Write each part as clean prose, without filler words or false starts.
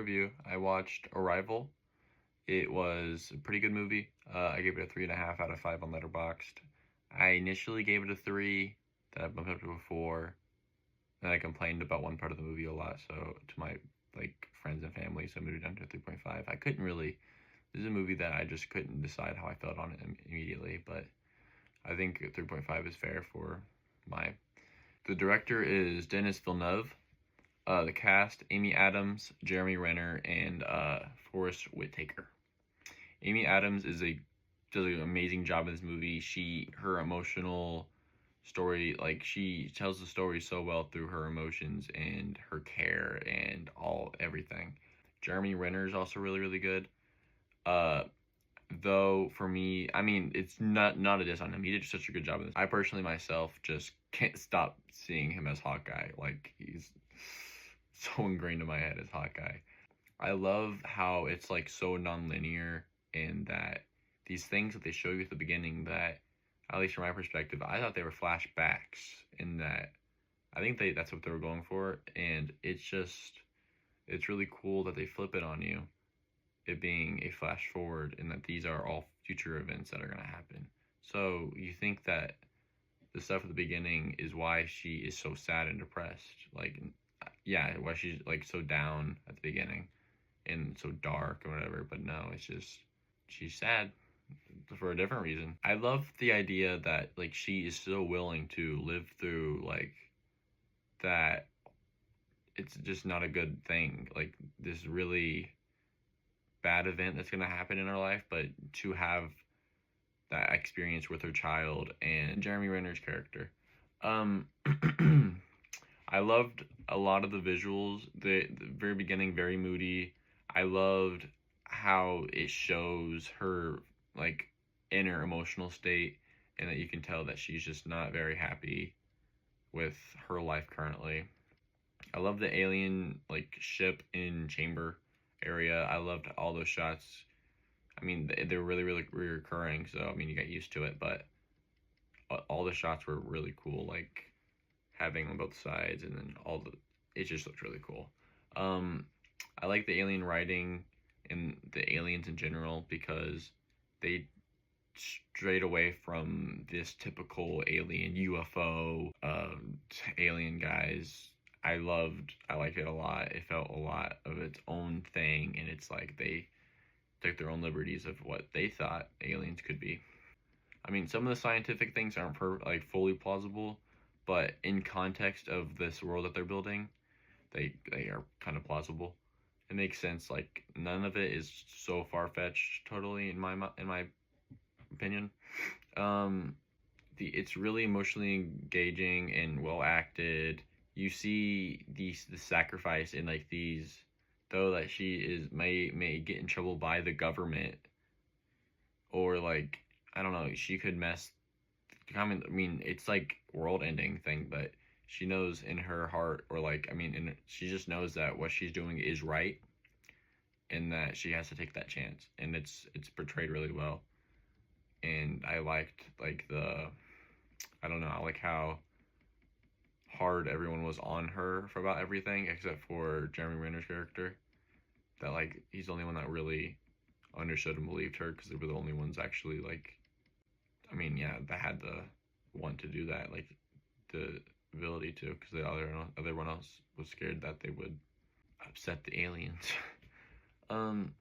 review. I watched Arrival. It was a pretty good movie. I gave it a 3.5 out of 5 on Letterboxd. I initially gave it a 3, then I bumped up to a 4. Then I complained about one part of the movie a lot, so to my friends and family, so I moved it down to a 3.5. I couldn't really. This is a movie that I just couldn't decide how I felt on it immediately, but I think 3.5 is fair for my. The director is Denis Villeneuve. The cast: Amy Adams, Jeremy Renner, and Forest Whitaker. Amy Adams does an amazing job in this movie. Her emotional story, she tells the story so well through her emotions and her care and everything. Jeremy Renner is also really really good. Uh, though for me, I mean, it's not a diss on him. He did such a good job in this. I personally myself just can't stop seeing him as Hawkeye. Like, he's so ingrained in my head as Hawkeye. I love how it's like so non-linear, and that these things that they show you at the beginning, that at least from my perspective, I thought they were flashbacks, in that I think that's what they were going for, and it's really cool that they flip it on you, it being a flash forward, and that these are all future events that are going to happen. So you think that the stuff at the beginning is why she is so sad and depressed. Like, yeah, why she's like so down at the beginning and so dark or whatever. But no, it's just she's sad for a different reason. I love the idea that like she is so willing to live through like that. It's just not a good thing. Like, this really bad event that's gonna happen in her life, but to have that experience with her child and Jeremy Renner's character. Um, I loved a lot of the visuals. The very beginning, very moody. I loved how it shows her like inner emotional state, and that you can tell that she's just not very happy with her life currently. I love the alien like ship in chamber area. I loved all those shots. I mean, they're really really reoccurring, so I mean you got used to it, but all the shots were really cool. Like, having on both sides, and then it just looked really cool. I like the alien writing and the aliens in general, because they strayed away from this typical alien UFO alien guys. I liked it a lot. It felt a lot of its own thing, and it's like they took their own liberties of what they thought aliens could be. I mean, some of the scientific things aren't fully plausible, but in context of this world that they're building, they are kind of plausible. It makes sense. Like, none of it is so far fetched. Totally, in my opinion. Um, it's really emotionally engaging and well acted. You see the sacrifice in like these, though, that she is may get in trouble by the government, or like, I don't know, she could mess. I mean, it's like world ending thing, but she knows in her heart, or like, I mean, she just knows that what she's doing is right, and that she has to take that chance, and it's portrayed really well. And I liked like I don't know, I like how hard everyone was on her for about everything except for Jeremy Renner's character. That like he's the only one that really understood and believed her, because they were the only ones actually like, I mean, yeah, that had the want to do that, like the ability to, because the other one else was scared that they would upset the aliens. um,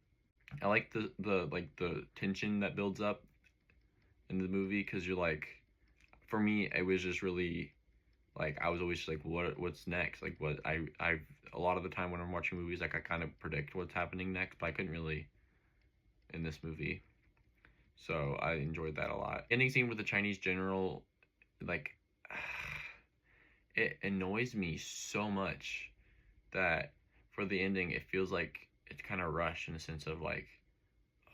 I like the tension that builds up in the movie, because you're like, for me, it was just really like, I was always just like, what's next? Like, what I a lot of the time when I'm watching movies, like, I kind of predict what's happening next, but I couldn't really in this movie. So I enjoyed that a lot. Ending scene with the Chinese general, like, it annoys me so much that for the ending, it feels like it's kind of rushed, in a sense of like,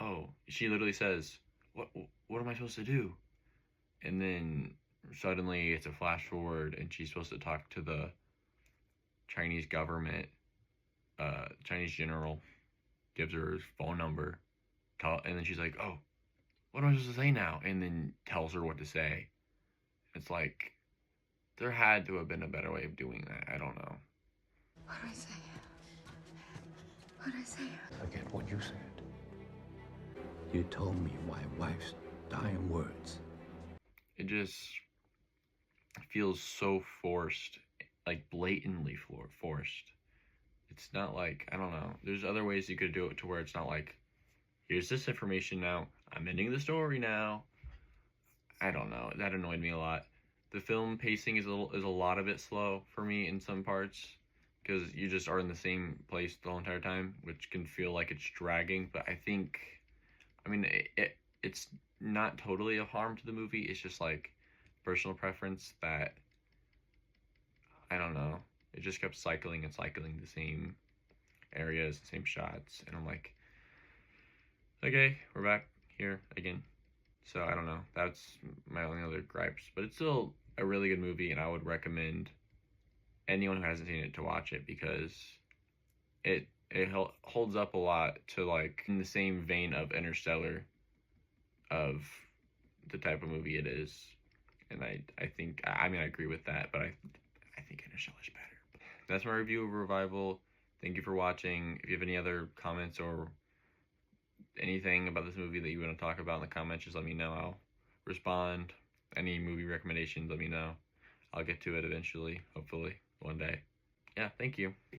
oh, she literally says, what am I supposed to do? And then suddenly it's a flash forward, and she's supposed to talk to the Chinese government. Chinese general gives her his phone number, and then she's like, oh, what am I supposed to say now? And then tells her what to say. It's like, there had to have been a better way of doing that. I don't know. What do I say? What'd I say? Forget what you said. You told me my wife's dying words. It just feels so forced, like blatantly forced. It's not like, I don't know. There's other ways you could do it to where it's not like, here's this information now. I'm ending the story now. I don't know. That annoyed me a lot. The film pacing is a lot of it slow for me in some parts because you just are in the same place the whole entire time, which can feel like it's dragging. But I think, I mean, it's not totally a harm to the movie. It's just like personal preference that I don't know. It just kept cycling and cycling the same areas, the same shots, and I'm like, okay, we're back here again. So I don't know. That's my only other gripes, but it's still a really good movie, and I would recommend anyone who hasn't seen it to watch it because it holds up a lot to like in the same vein of Interstellar, of the type of movie it is, and I think I mean I agree with that, but I think Interstellar's better. That's my review of Revival. Thank you for watching. If you have any other comments or anything about this movie that you want to talk about in the comments, just let me know. I'll respond. Any movie recommendations, let me know. I'll get to it eventually, hopefully, one day. Yeah, thank you.